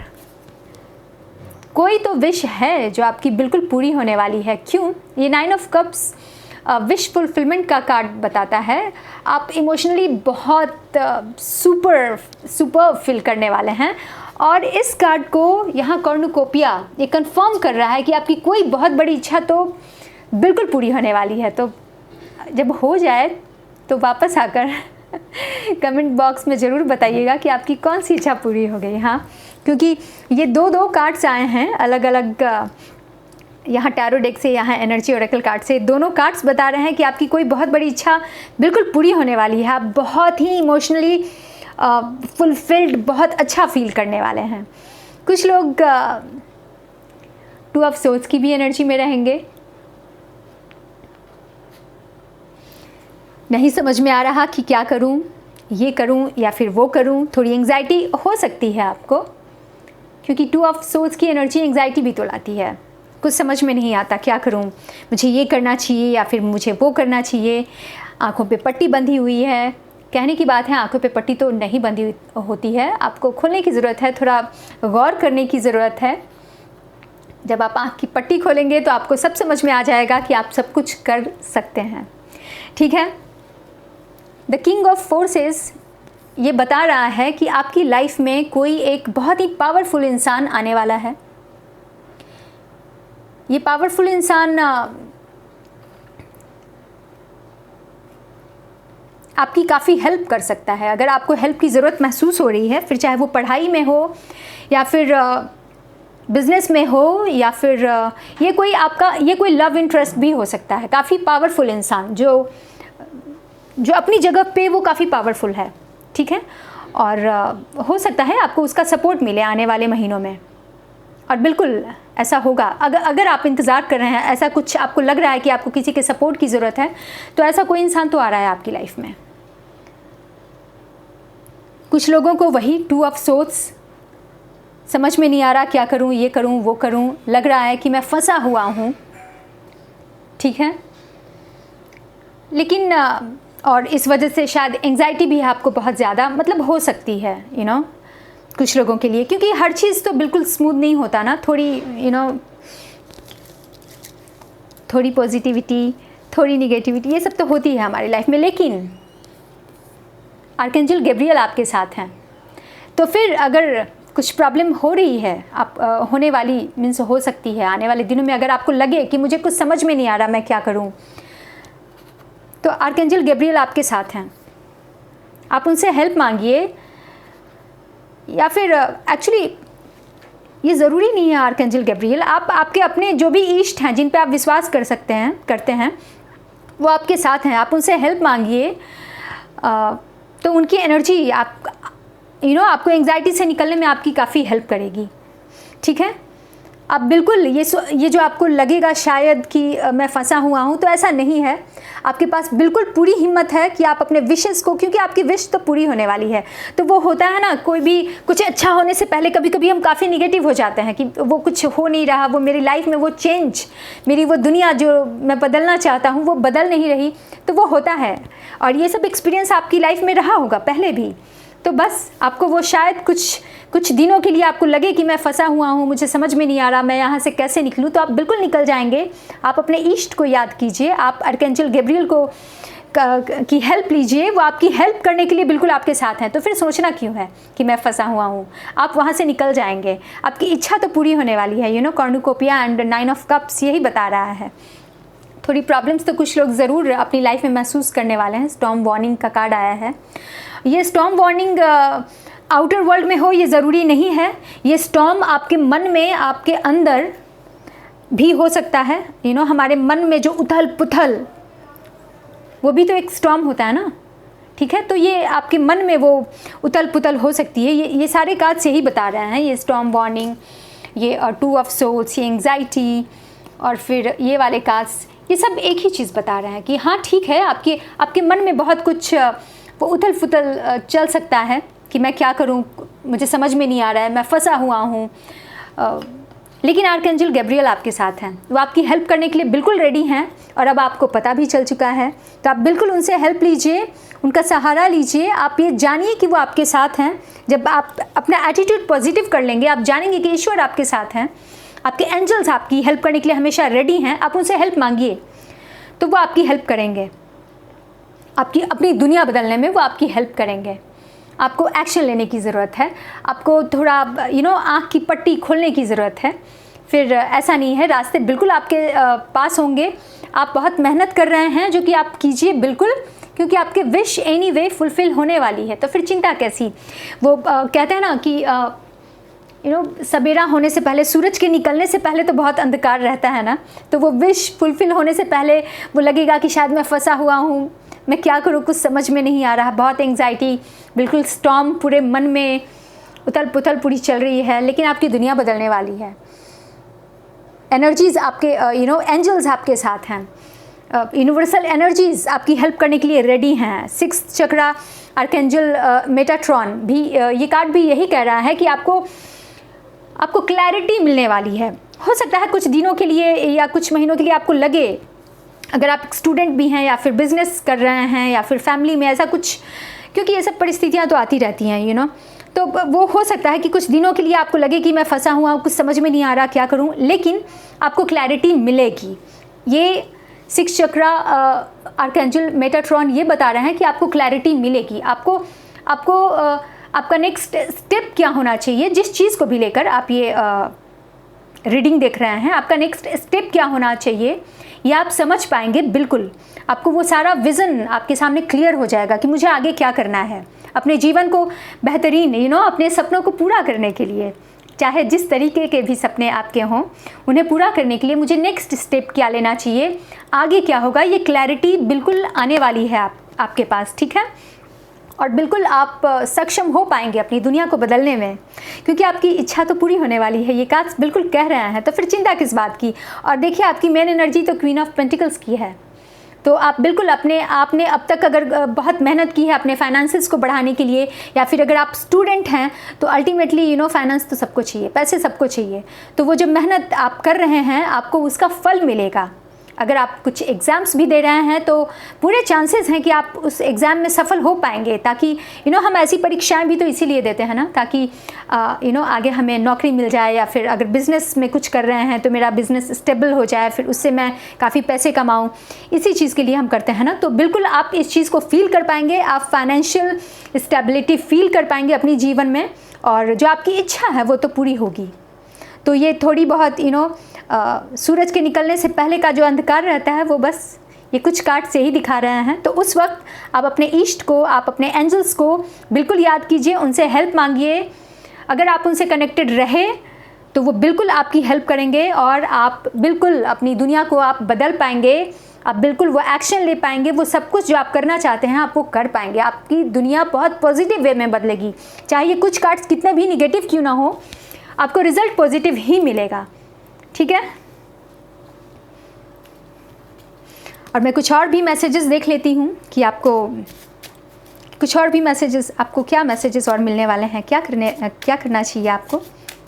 कोई तो विश है जो आपकी बिल्कुल पूरी होने वाली है। क्यों? ये 9 ऑफ कप्स विश फुलफिलमेंट का कार्ड बताता है। आप इमोशनली बहुत सुपर फील करने वाले हैं। और इस कार्ड को यहाँ कॉर्नुकोपिया ये कंफर्म कर रहा है कि आपकी कोई बहुत बड़ी इच्छा तो बिल्कुल पूरी होने वाली है। तो जब हो जाए तो वापस आकर कमेंट बॉक्स में ज़रूर बताइएगा कि आपकी कौन सी इच्छा पूरी हो गई। हाँ, क्योंकि ये दो कार्ड्स आए हैं अलग अलग, यहाँ टैरो डेक से, यहाँ एनर्जी ओरेकल कार्ड से। दोनों कार्ड्स बता रहे हैं कि आपकी कोई बहुत बड़ी इच्छा बिल्कुल पूरी होने वाली है। आप बहुत ही इमोशनली फुलफिल्ड, बहुत अच्छा फील करने वाले हैं। कुछ लोग 2 ऑफ सोर्ड्स की भी एनर्जी में रहेंगे। नहीं समझ में आ रहा कि क्या करूं, ये करूं या फिर वो करूं, थोड़ी एंग्जाइटी हो सकती है आपको, क्योंकि 2 ऑफ सोर्ड्स की एनर्जी एंग्जाइटी भी तो लाती है। कुछ समझ में नहीं आता क्या करूं, मुझे ये करना चाहिए या फिर मुझे वो करना चाहिए। आँखों पे पट्टी बंधी हुई है, कहने की बात है आँखों पे पट्टी तो नहीं बंधी होती है, आपको खोलने की ज़रूरत है, थोड़ा गौर करने की ज़रूरत है। जब आप आँख की पट्टी खोलेंगे तो आपको सब समझ में आ जाएगा कि आप सब कुछ कर सकते हैं। ठीक है, द किंग ऑफ फोर्सेस ये बता रहा है कि आपकी लाइफ में कोई एक बहुत ही पावरफुल इंसान आने वाला है। ये पावरफुल इंसान आपकी काफ़ी हेल्प कर सकता है। अगर आपको हेल्प की ज़रूरत महसूस हो रही है, फिर चाहे वो पढ़ाई में हो या फिर बिज़नेस में हो या फिर ये कोई लव इंटरेस्ट भी हो सकता है। काफ़ी पावरफुल इंसान जो अपनी जगह पे वो काफ़ी पावरफुल है। ठीक है, और हो सकता है आपको उसका सपोर्ट मिले आने वाले महीनों में, और बिल्कुल ऐसा होगा। अगर आप इंतज़ार कर रहे हैं, ऐसा कुछ आपको लग रहा है कि आपको किसी के सपोर्ट की ज़रूरत है, तो ऐसा कोई इंसान तो आ रहा है आपकी लाइफ में। कुछ लोगों को वही 2 ऑफ सोर्ड्स, समझ में नहीं आ रहा क्या करूं, ये करूं, वो करूं, लग रहा है कि मैं फंसा हुआ हूं। ठीक है, लेकिन और इस वजह से शायद एंग्जाइटी भी आपको बहुत ज़्यादा मतलब हो सकती है, कुछ लोगों के लिए, क्योंकि हर चीज़ तो बिल्कुल स्मूथ नहीं होता ना। थोड़ी पॉजिटिविटी, थोड़ी निगेटिविटी, ये सब तो होती है हमारी लाइफ में। लेकिन आर्कएंजल गैब्रियल आपके साथ हैं, तो फिर अगर कुछ प्रॉब्लम हो रही है, आप होने वाली मीन्स हो सकती है आने वाले दिनों में, अगर आपको लगे कि मुझे कुछ समझ में नहीं आ रहा मैं क्या करूं, तो आर्कएंजल गैब्रियल आपके साथ हैं। आप उनसे हेल्प मांगिए, या फिर एक्चुअली ये ज़रूरी नहीं है आर्कएंजल गैब्रियल, आप आपके अपने जो भी इष्ट हैं जिन पे आप विश्वास करते हैं वो आपके साथ हैं। आप उनसे हेल्प मांगिए, तो उनकी एनर्जी आपको एंग्जाइटी से निकलने में आपकी काफ़ी हेल्प करेगी। ठीक है, आप बिल्कुल ये जो आपको लगेगा शायद कि मैं फंसा हुआ हूँ, तो ऐसा नहीं है। आपके पास बिल्कुल पूरी हिम्मत है कि आप अपने विशेस को, क्योंकि आपकी विश तो पूरी होने वाली है। तो वो होता है ना, कोई भी कुछ अच्छा होने से पहले कभी कभी हम काफ़ी निगेटिव हो जाते हैं कि वो कुछ हो नहीं रहा, वो मेरी लाइफ में वो चेंज, मेरी वो दुनिया जो मैं बदलना चाहता हूँ वो बदल नहीं रही, तो वो होता है। और ये सब एक्सपीरियंस आपकी लाइफ में रहा होगा पहले भी। तो बस आपको वो शायद कुछ दिनों के लिए आपको लगे कि मैं फंसा हुआ हूँ, मुझे समझ में नहीं आ रहा मैं यहाँ से कैसे निकलूँ, तो आप बिल्कुल निकल जाएंगे। आप अपने इष्ट को याद कीजिए, आप आर्कएंजल गैब्रियल की हेल्प लीजिए, वो आपकी हेल्प करने के लिए बिल्कुल आपके साथ हैं। तो फिर सोचना क्यों है कि मैं फंसा हुआ हूँ, आप वहाँ से निकल जाएंगे। आपकी इच्छा तो पूरी होने वाली है। कॉर्नुकोपिया एंड 9 ऑफ कप्स यही बता रहा है। थोड़ी प्रॉब्लम्स तो कुछ लोग ज़रूर अपनी लाइफ में महसूस करने वाले हैं। स्टॉर्म वार्निंग का कार्ड आया है। ये स्टॉर्म वार्निंग आउटर वर्ल्ड में हो ये ज़रूरी नहीं है। ये स्टॉर्म आपके मन में, आपके अंदर भी हो सकता है। हमारे मन में जो उथल पुथल, वो भी तो एक स्टॉर्म होता है ना। ठीक है, तो ये आपके मन में वो उथल पुथल हो सकती है। ये सारे कार्ड्स यही बता रहे हैं। ये स्टॉर्म वार्निंग, ये 2 ऑफ सोर्ड्स, ये एंग्जाइटी, और फिर ये वाले कार्ड्स, ये सब एक ही चीज़ बता रहे हैं कि हाँ ठीक है, आपके मन में बहुत कुछ वो उथल पुथल चल सकता है कि मैं क्या करूं, मुझे समझ में नहीं आ रहा है, मैं फंसा हुआ हूं। लेकिन आर्कएंजल गैब्रियल आपके साथ हैं, वो आपकी हेल्प करने के लिए बिल्कुल रेडी हैं, और अब आपको पता भी चल चुका है। तो आप बिल्कुल उनसे हेल्प लीजिए, उनका सहारा लीजिए। आप ये जानिए कि वो आपके साथ हैं। जब आप अपना एटीट्यूड पॉजिटिव कर लेंगे, आप जानेंगे कि ईश्वर आपके साथ हैं, आपके एंजल्स आपकी हेल्प करने के लिए हमेशा रेडी हैं। आप उनसे हेल्प मांगिए, तो वो आपकी हेल्प करेंगे। आपकी अपनी दुनिया बदलने में वो आपकी हेल्प करेंगे। आपको एक्शन लेने की ज़रूरत है, आपको थोड़ा आँख की पट्टी खोलने की ज़रूरत है। फिर ऐसा नहीं है, रास्ते बिल्कुल आपके पास होंगे। आप बहुत मेहनत कर रहे हैं, जो कि आप कीजिए बिल्कुल, क्योंकि आपके विश एनीवे फुलफ़िल होने वाली है। तो फिर चिंता कैसी। वो कहते हैं ना कि सवेरा होने से पहले, सूरज के निकलने से पहले तो बहुत अंधकार रहता है ना। तो वो विश फुलफ़िल होने से पहले वो लगेगा कि शायद मैं फंसा हुआ हूँ, मैं क्या करूँ, कुछ समझ में नहीं आ रहा, बहुत एंग्जाइटी, बिल्कुल स्टॉर्म पूरे मन में, उथल पुथल पूरी चल रही है, लेकिन आपकी दुनिया बदलने वाली है। एनर्जीज़ आपके एंजल्स आपके साथ हैं, यूनिवर्सल एनर्जीज़ आपकी हेल्प करने के लिए रेडी हैं। 6th चक्रा आर्कएंजल मेटाट्रॉन भी, ये कार्ड भी यही कह रहा है कि आपको क्लैरिटी मिलने वाली है। हो सकता है कुछ दिनों के लिए या कुछ महीनों के लिए आपको लगे, अगर आप स्टूडेंट भी हैं या फिर बिजनेस कर रहे हैं या फिर फैमिली में ऐसा कुछ, क्योंकि ये सब परिस्थितियाँ तो आती रहती हैं तो वो हो सकता है कि कुछ दिनों के लिए आपको लगे कि मैं फंसा हुआ हूँ, कुछ समझ में नहीं आ रहा क्या करूँ, लेकिन आपको क्लैरिटी मिलेगी। ये 6th चक्रा आर्कएंजल मेटाट्रॉन ये बता रहे हैं कि आपको क्लैरिटी मिलेगी। आपका नेक्स्ट स्टेप क्या होना चाहिए, जिस चीज़ को भी लेकर आप ये रीडिंग देख रहे हैं, आपका नेक्स्ट स्टेप क्या होना चाहिए ये आप समझ पाएंगे। बिल्कुल आपको वो सारा विज़न आपके सामने क्लियर हो जाएगा कि मुझे आगे क्या करना है अपने जीवन को बेहतरीन अपने सपनों को पूरा करने के लिए, चाहे जिस तरीके के भी सपने आपके हों, उन्हें पूरा करने के लिए मुझे नेक्स्ट स्टेप क्या लेना चाहिए, आगे क्या होगा, ये क्लैरिटी बिल्कुल आने वाली है आपके पास। ठीक है, और बिल्कुल आप सक्षम हो पाएंगे अपनी दुनिया को बदलने में, क्योंकि आपकी इच्छा तो पूरी होने वाली है, ये कार्ड्स बिल्कुल कह रहे हैं। तो फिर चिंता किस बात की। और देखिए आपकी मेन एनर्जी तो क्वीन ऑफ पेंटिकल्स की है, तो आप बिल्कुल आपने अब तक अगर बहुत मेहनत की है अपने फाइनेंसेस को बढ़ाने के लिए, या फिर अगर आप स्टूडेंट हैं तो अल्टीमेटली फाइनेंस तो सबको चाहिए, पैसे सबको चाहिए, तो वो जो मेहनत आप कर रहे हैं आपको उसका फल मिलेगा। अगर आप कुछ एग्ज़ाम्स भी दे रहे हैं तो पूरे चांसेस हैं कि आप उस एग्ज़ाम में सफल हो पाएंगे, ताकि हम ऐसी परीक्षाएं भी तो इसीलिए देते हैं ना, ताकि आगे हमें नौकरी मिल जाए, या फिर अगर बिज़नेस में कुछ कर रहे हैं तो मेरा बिज़नेस स्टेबल हो जाए, फिर उससे मैं काफ़ी पैसे कमाऊं, इसी चीज़ के लिए हम करते हैं ना। तो बिल्कुल आप इस चीज़ को फील कर पाएंगे, आप फाइनेंशियल स्टेबिलिटी फील कर पाएंगे अपनी जीवन में, और जो आपकी इच्छा है वो तो पूरी होगी। तो ये थोड़ी बहुत सूरज के निकलने से पहले का जो अंधकार रहता है वो बस ये कुछ कार्ड से ही दिखा रहे हैं। तो उस वक्त आप अपने ईष्ट को, आप अपने एंजल्स को बिल्कुल याद कीजिए, उनसे हेल्प मांगिए। अगर आप उनसे कनेक्टेड रहे तो वो बिल्कुल आपकी हेल्प करेंगे, और आप बिल्कुल अपनी दुनिया को आप बदल पाएंगे, आप बिल्कुल वो एक्शन ले पाएंगे, वो सब कुछ जो आप करना चाहते हैं आप वो कर पाएंगे। आपकी दुनिया बहुत पॉजिटिव वे में बदलेगी, चाहे ये कुछ कार्ड्स कितने भी निगेटिव क्यों ना हो, आपको रिजल्ट पॉजिटिव ही मिलेगा। ठीक है, और मैं कुछ और भी मैसेजेस देख लेती हूँ कि आपको कुछ और भी मैसेजेस, आपको क्या मैसेजेस और मिलने वाले हैं, क्या करना चाहिए आपको।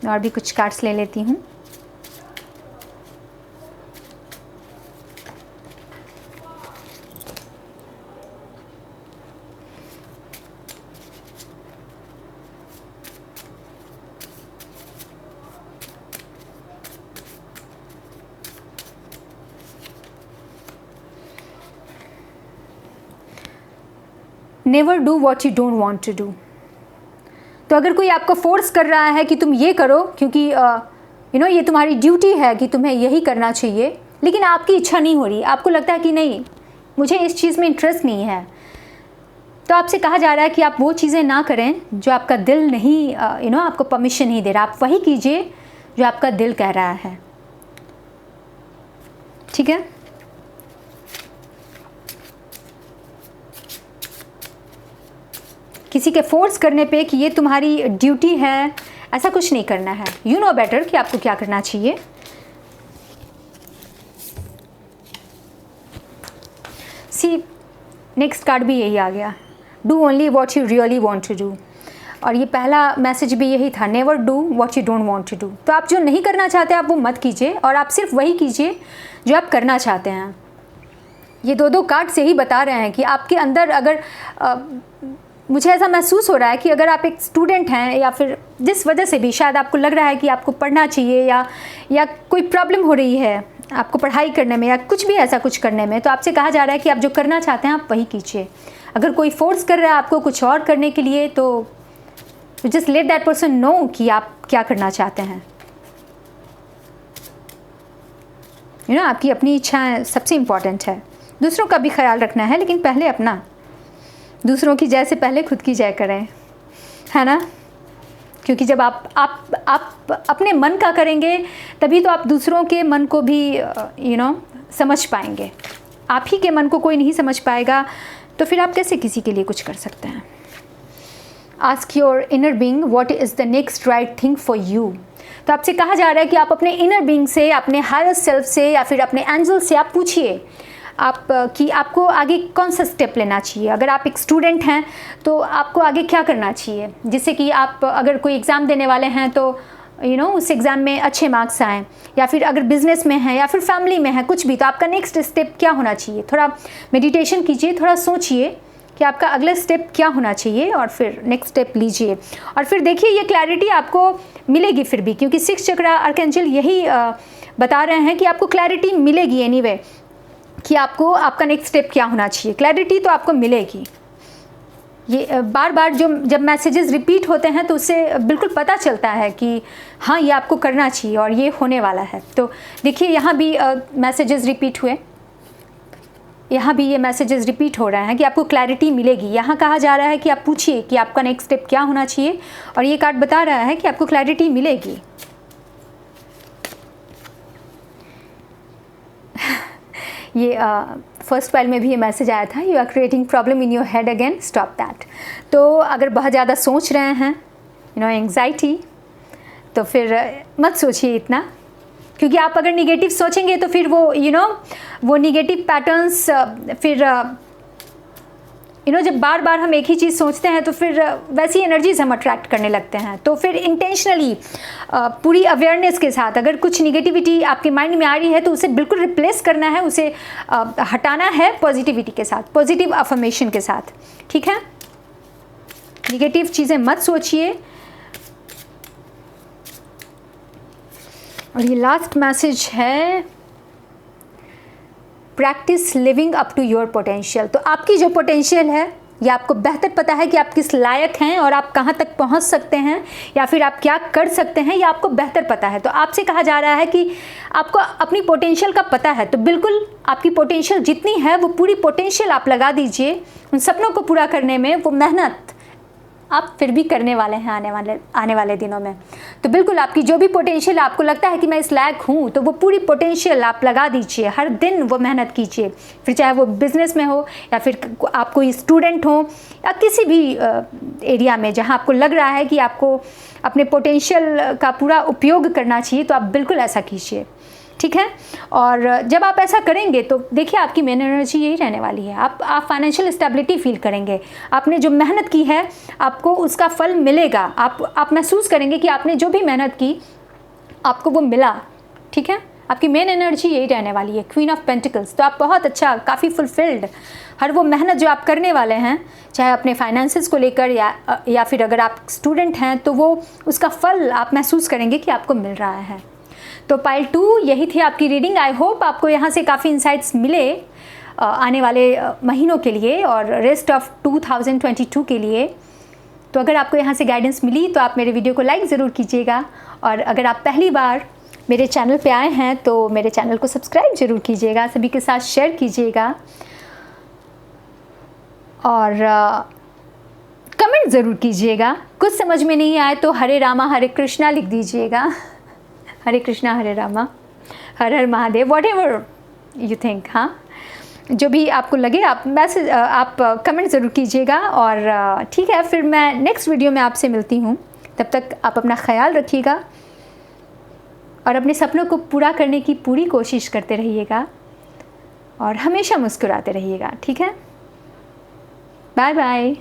और भी कुछ कार्ड्स ले लेती हूँ। Never do what you don't want to do. तो अगर कोई आपको फोर्स कर रहा है कि तुम ये करो, क्योंकि ये तुम्हारी ड्यूटी है कि तुम्हें यही करना चाहिए, लेकिन आपकी इच्छा नहीं हो रही, आपको लगता है कि नहीं मुझे इस चीज़ में इंटरेस्ट नहीं है, तो आपसे कहा जा रहा है कि आप वो चीज़ें ना करें जो आपका दिल नहीं आपको परमिशन नहीं दे रहा। आप वही कीजिए जो आपका दिल कह रहा है। ठीक है, किसी के फोर्स करने पे कि ये तुम्हारी ड्यूटी है, ऐसा कुछ नहीं करना है। यू नो बेटर कि आपको क्या करना चाहिए। सी नेक्स्ट कार्ड भी यही आ गया, do only what you really want to do. और ये पहला मैसेज भी यही था, never do what you don't want to do. तो आप जो नहीं करना चाहते आप वो मत कीजिए, और आप सिर्फ वही कीजिए जो आप करना चाहते हैं। ये दो कार्ड से ही बता रहे हैं कि आपके अंदर अगर मुझे ऐसा महसूस हो रहा है कि अगर आप एक स्टूडेंट हैं, या फिर जिस वजह से भी शायद आपको लग रहा है कि आपको पढ़ना चाहिए, या कोई प्रॉब्लम हो रही है आपको पढ़ाई करने में, या कुछ भी ऐसा कुछ करने में, तो आपसे कहा जा रहा है कि आप जो करना चाहते हैं आप वही कीजिए। अगर कोई फोर्स कर रहा है आपको कुछ और करने के लिए, तो just let that person know कि आप क्या करना चाहते हैं। आपकी अपनी इच्छाएं सबसे इम्पॉर्टेंट है। दूसरों का भी ख्याल रखना है, लेकिन पहले अपना। दूसरों की जय से पहले खुद की जय करें, है ना, क्योंकि जब आप अपने मन का करेंगे तभी तो आप दूसरों के मन को भी समझ पाएंगे। आप ही के मन को कोई नहीं समझ पाएगा तो फिर आप कैसे किसी के लिए कुछ कर सकते हैं। Ask your inner being what is the next right thing for you. तो आपसे कहा जा रहा है कि आप अपने इनर बीइंग से, अपने हायर सेल्फ से या फिर अपने एंजल से आप पूछिए आप कि आपको आगे कौन सा स्टेप लेना चाहिए। अगर आप एक स्टूडेंट हैं तो आपको आगे क्या करना चाहिए, जिससे कि आप अगर कोई एग्ज़ाम देने वाले हैं तो उस एग्ज़ाम में अच्छे मार्क्स आएँ, या फिर अगर बिज़नेस में है या फिर फैमिली में है, कुछ भी, तो आपका नेक्स्ट स्टेप क्या होना चाहिए। थोड़ा मेडिटेशन कीजिए, थोड़ा सोचिए कि आपका अगला स्टेप क्या होना चाहिए और फिर नेक्स्ट स्टेप लीजिए। और फिर देखिए ये क्लैरिटी आपको मिलेगी फिर भी, क्योंकि 6 चक्रा आर्कएंजल यही बता रहे हैं कि आपको क्लैरिटी मिलेगी एनीवे, कि आपको आपका नेक्स्ट स्टेप क्या होना चाहिए। क्लैरिटी तो आपको मिलेगी। ये बार बार जब मैसेजेस रिपीट होते हैं तो उससे बिल्कुल पता चलता है कि हाँ ये आपको करना चाहिए और ये होने वाला है। तो देखिए यहाँ भी मैसेजेस रिपीट हुए, यहाँ भी ये मैसेजेस रिपीट हो रहे हैं कि आपको क्लैरिटी मिलेगी। यहाँ कहा जा रहा है कि आप पूछिए कि आपका नेक्स्ट स्टेप क्या होना चाहिए, और ये कार्ड बता रहा है कि आपको क्लैरिटी मिलेगी। ये फर्स्ट फाइल में भी ये मैसेज आया था, you are creating problem in your head again, stop that. तो अगर बहुत ज़्यादा सोच रहे हैं, एंग्जाइटी, तो फिर मत सोचिए इतना, क्योंकि आप अगर निगेटिव सोचेंगे तो फिर वो वो निगेटिव पैटर्न्स फिर जब बार बार हम एक ही चीज़ सोचते हैं तो फिर वैसी एनर्जीज हम अट्रैक्ट करने लगते हैं। तो फिर इंटेंशनली पूरी अवेयरनेस के साथ अगर कुछ निगेटिविटी आपके माइंड में आ रही है तो उसे बिल्कुल रिप्लेस करना है, उसे हटाना है पॉजिटिविटी के साथ, पॉजिटिव अफर्मेशन के साथ, ठीक है। निगेटिव चीज़ें मत सोचिए। और ये लास्ट मैसेज है, practice living up to your potential. तो आपकी जो पोटेंशियल है ये आपको बेहतर पता है कि आप किस लायक हैं और आप कहाँ तक पहुँच सकते हैं या फिर आप क्या कर सकते हैं, ये आपको बेहतर पता है। तो आपसे कहा जा रहा है कि आपको अपनी पोटेंशियल का पता है, तो बिल्कुल आपकी पोटेंशियल जितनी है वो पूरी पोटेंशियल आप लगा दीजिए उन सपनों को पूरा करने में। वो मेहनत आप फिर भी करने वाले हैं आने वाले दिनों में। तो बिल्कुल आपकी जो भी पोटेंशियल आपको लगता है कि मैं इस लायक हूँ, तो वो पूरी पोटेंशियल आप लगा दीजिए, हर दिन वो मेहनत कीजिए। फिर चाहे वो बिज़नेस में हो या फिर आप कोई स्टूडेंट हो या किसी भी एरिया में जहाँ आपको लग रहा है कि आपको अपने पोटेंशियल का पूरा उपयोग करना चाहिए, तो आप बिल्कुल ऐसा कीजिए, ठीक है। और जब आप ऐसा करेंगे तो देखिए आपकी मेन एनर्जी यही रहने वाली है। आप फाइनेंशियल स्टेबिलिटी फील करेंगे। आपने जो मेहनत की है आपको उसका फल मिलेगा। आप महसूस करेंगे कि आपने जो भी मेहनत की आपको वो मिला, ठीक है। आपकी मेन एनर्जी यही रहने वाली है, क्वीन ऑफ पेंटिकल्स। तो आप बहुत अच्छा, काफ़ी फुलफिल्ड, हर वो मेहनत जो आप करने वाले हैं, चाहे अपने फाइनेंसेस को लेकर या फिर अगर आप स्टूडेंट हैं, तो वो उसका फल आप महसूस करेंगे कि आपको मिल रहा है। तो पाइल 2 यही थी आपकी रीडिंग। आई होप आपको यहाँ से काफ़ी इंसाइट्स मिले आने वाले महीनों के लिए और रेस्ट ऑफ 2022 के लिए। तो अगर आपको यहाँ से गाइडेंस मिली तो आप मेरे वीडियो को लाइक ज़रूर कीजिएगा, और अगर आप पहली बार मेरे चैनल पे आए हैं तो मेरे चैनल को सब्सक्राइब ज़रूर कीजिएगा, सभी के साथ शेयर कीजिएगा और कमेंट ज़रूर कीजिएगा। कुछ समझ में नहीं आए तो हरे रामा हरे कृष्णा लिख दीजिएगा, Hare Krishna Hare Rama Har Har Mahadev, whatever you think. हाँ, जो भी आपको लगे आप मैसेज आप कमेंट ज़रूर कीजिएगा। और ठीक है, फिर मैं नेक्स्ट वीडियो में आपसे मिलती हूँ। तब तक आप अपना ख्याल रखिएगा और अपने सपनों को पूरा करने की पूरी कोशिश करते रहिएगा और हमेशा मुस्कुराते रहिएगा, ठीक है। Bye bye.